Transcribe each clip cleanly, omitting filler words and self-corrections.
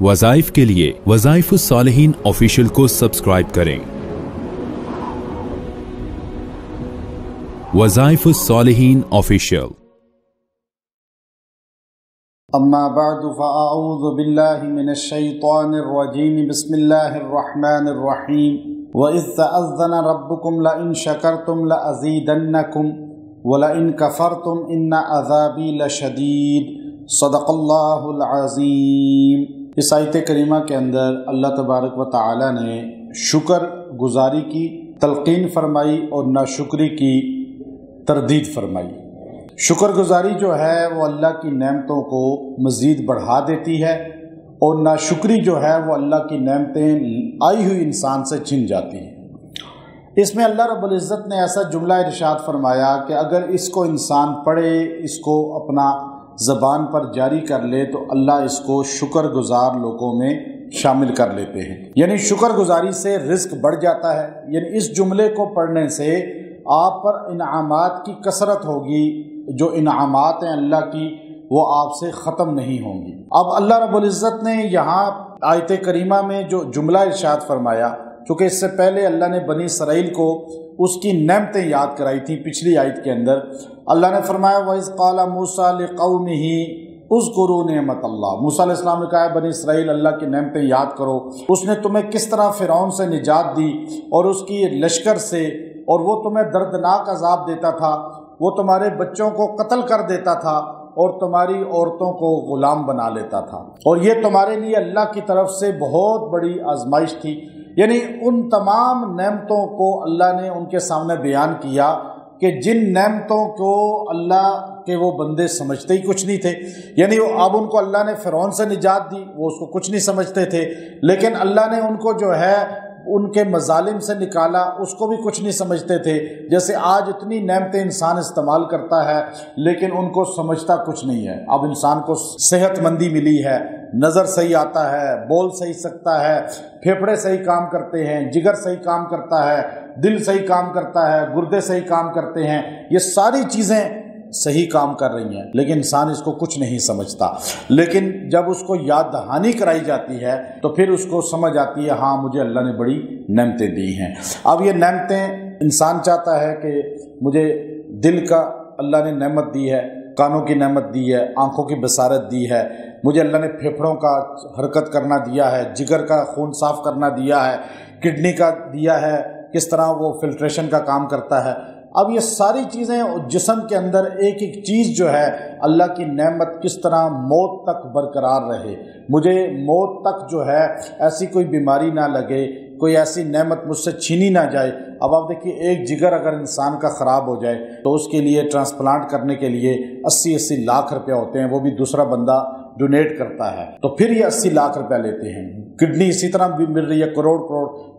वज़ाइफ के लिए वज़ाइफुस्सालिहीन ऑफिशियल को सब्सक्राइब करें। वज़ाइफुस्सालिहीन ऑफिशियल। अम्मा बअदु फ़अऊज़ु बिल्लाहि मिनश्शैतानिर्रजीम बिस्मिल्लाहिर्रहमानिर्रहीम व इज़ तअज़्ज़न रब्बुकुम लइन शकरतुम लअज़ीदन्नकुम व लइन कफ़रतुम इन्न अज़ाबी लशदीद सदक़ल्लाहुल अज़ीम। इस आयत करीमा के अंदर अल्लाह तबारक व तआला ने शुक्र गुजारी की तलक़ीन फरमाई और नाशुक्री की तरदीद फरमाई। शुक्रगुजारी जो है वो अल्लाह की नेमतों को मज़ीद बढ़ा देती है और नाशुक्री जो है वो अल्लाह की नेमतें आई हुई इंसान से छिन जाती हैं। इसमें अल्लाह रब्बुल इज़्ज़त ने ऐसा जुमला इरशाद फरमाया कि अगर इसको इंसान पढ़े, इसको अपना ज़बान पर जारी कर ले तो अल्लाह इसको शुक्रगुजार लोगों में शामिल कर लेते हैं। यानी शुक्रगुजारी से रिज़्क बढ़ जाता है। यानी इस जुमले को पढ़ने से आप पर इनामात की कसरत होगी, जो इनामात हैं अल्लाह की वो आपसे ख़त्म नहीं होंगी। अब अल्लाह रब्बुल इज़्ज़त ने यहाँ आयत करीमा में जो जुमला इरशाद फरमाया, चूँकि इससे पहले अल्लाह ने बनी इसराइल को उसकी नेमतें याद कराई थी। पिछली आयत के अंदर अल्लाह ने फरमाया वइज़ क़ाला मूसा लिक़ौमिही उज़्कुरू नेमतल्लाह। मूसा अलैहिस्सलाम ने कहा बनी इसराइल अल्लाह की नेमतें याद करो, उसने तुम्हें किस तरह फ़िरौन से निजात दी और उसकी लश्कर से, और वो तुम्हें दर्दनाक अजाब देता था, वो तुम्हारे बच्चों को कत्ल कर देता था और तुम्हारी औरतों को ग़ुलाम बना लेता था, और ये तुम्हारे लिए अल्लाह की तरफ से बहुत बड़ी आजमाइश थी। यानी उन तमाम नेमतों को अल्लाह ने उनके सामने बयान किया कि जिन नेमतों को अल्लाह के वो बंदे समझते ही कुछ नहीं थे। यानी अब उनको अल्लाह ने फ़िरौन से निजात दी, वो उसको कुछ नहीं समझते थे, लेकिन अल्लाह ने उनको जो है उनके मजालिम से निकाला, उसको भी कुछ नहीं समझते थे। जैसे आज इतनी नेमतें इंसान इस्तेमाल करता है लेकिन उनको समझता कुछ नहीं है। अब इंसान को सेहतमंदी मिली है, नज़र सही आता है, बोल सही सकता है, फेफड़े सही काम करते हैं, जिगर सही काम करता है, दिल सही काम करता है, गुर्दे सही काम करते हैं, ये सारी चीज़ें सही काम कर रही हैं, लेकिन इंसान इसको कुछ नहीं समझता। लेकिन जब उसको याद दहानी कराई जाती है तो फिर उसको समझ आती है हाँ मुझे अल्लाह ने बड़ी नेमतें दी हैं। अब ये नेमतें इंसान चाहता है कि मुझे दिल का अल्लाह ने नेमत दी है, कानों की नेमत दी है, आँखों की बसारत दी है, मुझे अल्लाह ने फेफड़ों का हरकत करना दिया है, जिगर का खून साफ़ करना दिया है, किडनी का दिया है, किस तरह वो फिल्ट्रेशन का काम करता है। अब ये सारी चीज़ें जिस्म के अंदर एक एक चीज़ जो है अल्लाह की नेमत किस तरह मौत तक बरकरार रहे, मुझे मौत तक जो है ऐसी कोई बीमारी ना लगे, कोई ऐसी नेमत मुझसे छीनी ना जाए। अब आप देखिए एक जिगर अगर इंसान का ख़राब हो जाए तो उसके लिए ट्रांसप्लांट करने के लिए 80-80 लाख रुपया होते हैं, वो भी दूसरा बंदा डोनेट करता है तो फिर ये 80 लाख रुपया लेते हैं। किडनी इसी तरह भी मिल रही है, करोड़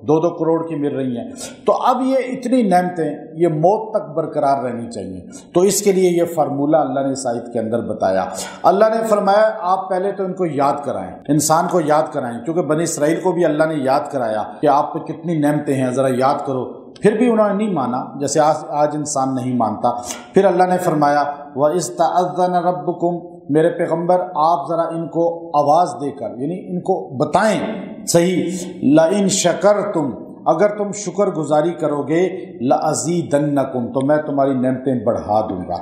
2-2 करोड़ की मिल रही हैं। तो अब ये इतनी नेमतें ये मौत तक बरकरार रहनी चाहिए, तो इसके लिए ये फार्मूला अल्लाह ने इस आयत के अंदर बताया। अल्लाह ने फरमाया आप पहले तो इनको याद कराएं, इंसान को याद कराएं, क्योंकि बनी इसराइल को भी अल्लाह ने याद कराया कि आप पे कितनी नेमतें हैं, ज़रा याद करो। फिर भी उन्होंने नहीं माना, जैसे आज इंसान नहीं मानता। फिर अल्लाह ने फरमाया व इज़ तअज़्ज़न रब्बुकुम, मेरे पैगम्बर आप ज़रा इनको आवाज़ देकर यानी इनको बताएं सही, लइन शकरतुम, अगर तुम शुक्र गुजारी करोगे, लअज़ीदन्नकुम, तो मैं तुम्हारी नेमतें बढ़ा दूंगा।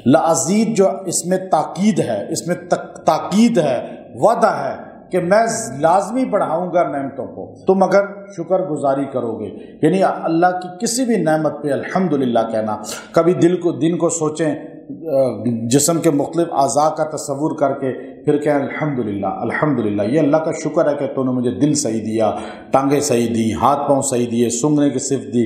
लअज़ीद जो इसमें ताकीद है, इसमें ताकीद है, वादा है कि मैं लाजमी बढ़ाऊंगा नेमतों को, तुम अगर शुक्र गुजारी करोगे। यानी अल्लाह की किसी भी नेमत पे अल्हम्दुलिल्लाह कहना। कभी दिन को सोचें, जिस्म के मुख्तलिफ आज़ा का तस्वुर करके फिर कहें अल्हम्दुलिल्लाह अल्हम्दुलिल्लाह, ये अल्लाह का शुक्र है कि तूने मुझे दिल सही दिया, टांगें सही दी, हाथ पाँव सही दिए, सूंघने की सिर्फ दी,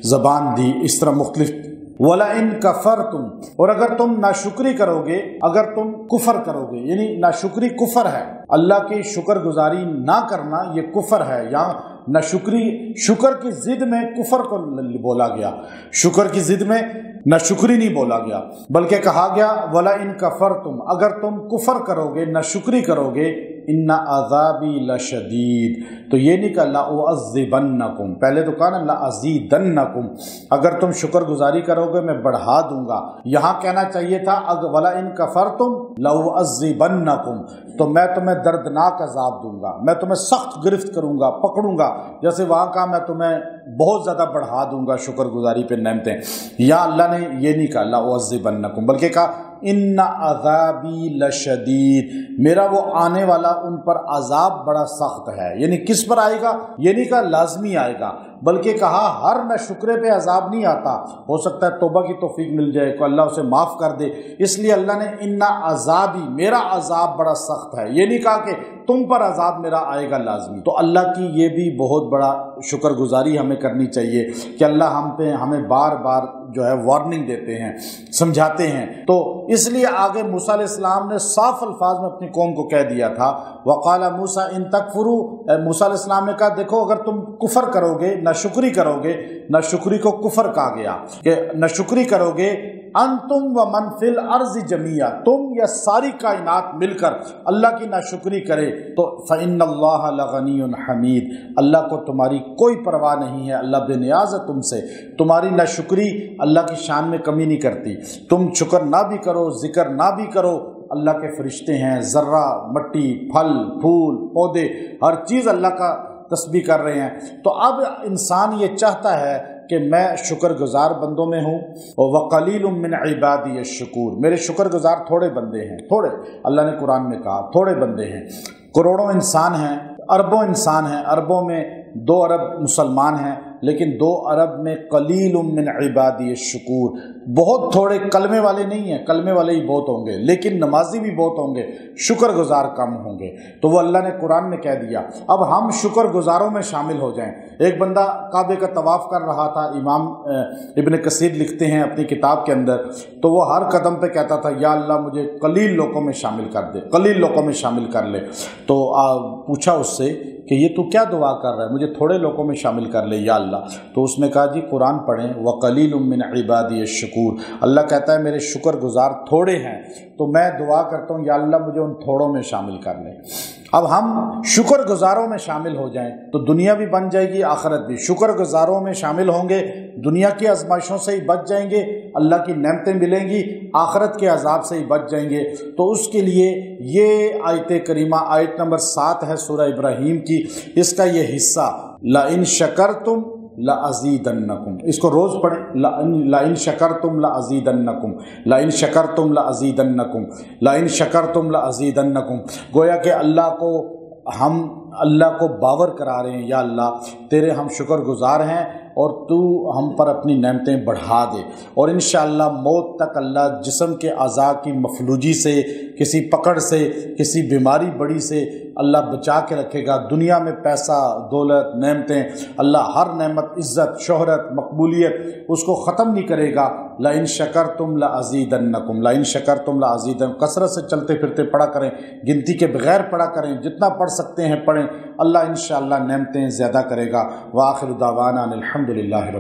ज़बान दी, इस तरह मुख्तलिफ। वला इन कफ़रतुम, और अगर तुम नाशुक्री करोगे, अगर तुम कुफर करोगे, यानी नाशुक्री कुफर है, अल्लाह की शुक्रगुजारी ना करना ये कुफर है। या नाशुक्री शुक्र की ज़िद में कुफर को बोला गया, शुक्र की ज़िद में नाशुक्री नहीं बोला गया, बल्कि कहा गया वला इन कफ़रतुम, अगर तुम कुफर करोगे, नाशुक्री करोगे, ان عذابی لشدید، تو یہ نہیں کہا لأعذبنکم، پہلے تو کہا نا لأزیدنکم، اگر تم شکر گزاری کرو گے میں بڑھا دوں گا، یہاں کہنا چاہیے تھا وَلَئِن كَفَرْتُمْ لَأُعَذِّبَنَّكُمْ، تو میں تمہیں دردناک عذاب دوں گا، میں تمہیں سخت گرفت کروں گا، پکڑوں گا، جیسے وہاں کہا میں تمہیں بہت زیادہ بڑھا دوں گا شکر گزاری پہ نعمتیں، یا اللہ نے یہ نہیں کہا لأعذبنکم، بلکہ کہا ان عذابی لشدید، میرا وہ آنے والا ان پر عذاب بڑا سخت ہے، یعنی کس پر آئے گا، یہ نہیں کہا لازمی آئے گا، بلکہ کہا ہر نہ شکرے پہ عذاب نہیں آتا، ہو سکتا ہے توبہ کی توفیق مل جائے کہ اللہ اسے معاف کر دے، اس لیے اللہ نے ان عذابی، میرا عذاب بڑا سخت ہے، یہ نہیں کہا کہ تم پر عذاب میرا آئے گا لازمی۔ تو اللہ کی یہ بھی بہت بڑا شکر گزاری ہمیں کرنی چاہیے کہ اللہ ہمیں بار بار جو ہے وارننگ دیتے ہیں، سمجھاتے ہیں۔ تو اس لیے آگے موسیٰ علیہ السلام نے صاف الفاظ میں اپنی قوم کو کہہ دیا تھا، وقال موسیٰ ان تکفروا، موسیٰ علیہ السلام نے کہا دیکھو اگر تم کفر کرو گے، ناشکری کرو گے، ناشکری کو کفر کہا گیا کہ ناشکری کرو گے، انتم ومن فی الارض جمیعا، تم یا ساری کائنات مل کر اللہ کی ناشکری کرے تو فإن اللہ لغنی حمید، اللہ کو تمہاری کوئی پرواہ نہیں ہے، اللہ بے نیاز ہے تم سے، تمہاری ناشکری اللہ کی شان میں کمی نہیں کرتی، تم شکر نہ بھی کرو، ذکر نہ بھی کرو، اللہ کے فرشتے ہیں، ذرہ، مٹی، پھل، پھول، پودے، ہر چیز اللہ کا تسبیح کر رہے ہیں۔ تو اب انسان یہ چاہتا ہے کہ میں شکر گزار بندوں میں ہوں، وَقَلِيلٌ مِّنْ عِبَادِيَ الشُّكُورُ، میرے شکر گزار تھوڑے بندے ہیں، تھوڑے، اللہ نے قرآن میں کہا تھوڑے بندے ہیں، کروڑوں انسان ہیں، اربوں انسان ہیں، اربوں میں 2 ارب مسلمان ہیں، لیکن 2 ارب میں قلیل من عبادی الشکور، بہت تھوڑے کلمے والے نہیں ہیں، کلمے والے ہی بہت ہوں گے، لیکن نمازی بھی بہت ہوں گے، شکر گزار کم ہوں گے۔ تو وہ اللہ نے قرآن میں کہہ دیا، اب ہم شکر گزاروں میں شامل ہو جائیں۔ ایک بندہ کعبے کا طواف کر رہا تھا، امام ابن کثیر لکھتے ہیں اپنی کتاب کے اندر، تو وہ ہر قدم پہ کہتا تھا یا اللہ مجھے قلیل لوگوں میں شامل کر دے، قلیل لوگوں میں شامل کر لے۔ تو پوچھا اس سے کہ یہ تو کیا دعا کر رہا ہے، مجھے تھوڑے لوگوں میں شامل کر لے یا اللہ۔ تو اس نے کہا جی قرآن پڑھیں، وَقَلِيلٌ مِّنْ عِبَادِيَ الشُّكُورُ، اللہ کہتا ہے میرے شکر گزار تھوڑے ہیں، تو میں دعا کرتا ہوں یا اللہ مجھے ان تھوڑوں میں شامل کر لے۔ اب ہم شکر گزاروں میں شامل ہو جائیں تو دنیا بھی بن جائے گی، آخرت بھی۔ شکر گزاروں میں شامل ہوں گے، دنیا کی آزمائشوں سے ہی بچ جائیں گے، اللہ کی نعمتیں ملیں گی، آخرت کے عذاب سے ہی بچ جائیں گے۔ تو اس کے لیے یہ آیت کریمہ، آیت نمبر 7 ہے سورہ ابراہیم کی، اس کا یہ حصہ لَإِن شَكَرْتُمْ لَأَزِيدَنَّكُمْ، اس کو روز پڑھیں، لَإِن شَكَرْتُمْ لَأَزِيدَنَّكُمْ، لَإِن شَكَرْتُمْ لَأَزِيدَنَّكُمْ، لَإِن شَكَرْتُمْ لَأَزِيدَنَّكُمْ، گویا کہ ہم اللہ کو باور کرا رہے ہیں یا اللہ تیرے ہم شکر گزار ہیں اور تو ہم پر اپنی نعمتیں بڑھا دے، اور انشاءاللہ موت تک اللہ جسم کے اعضاء کی مفلوجی سے، کسی پکڑ سے، کسی بیماری بڑی سے اللہ بچا کے رکھے گا۔ دنیا میں پیسہ، دولت، نعمتیں، اللہ ہر نعمت، عزت، شہرت، مقبولیت اس کو ختم نہیں کرے گا۔ لَإِن شَكَرْتُمْ لَأَزِيدَنَّكُمْ، لَإِن شَكَرْتُمْ لَأَزِيدَنَّكُمْ، کثرت سے چلتے پھرتے پڑھا کریں، گنتی کے بغیر پڑھا کریں، جتنا پڑھ سکتے ہیں پڑھیں، اللہ انشاءاللہ نعمتیں زیادہ کرے گا۔ وآخر دعوانا الحمدللہ رب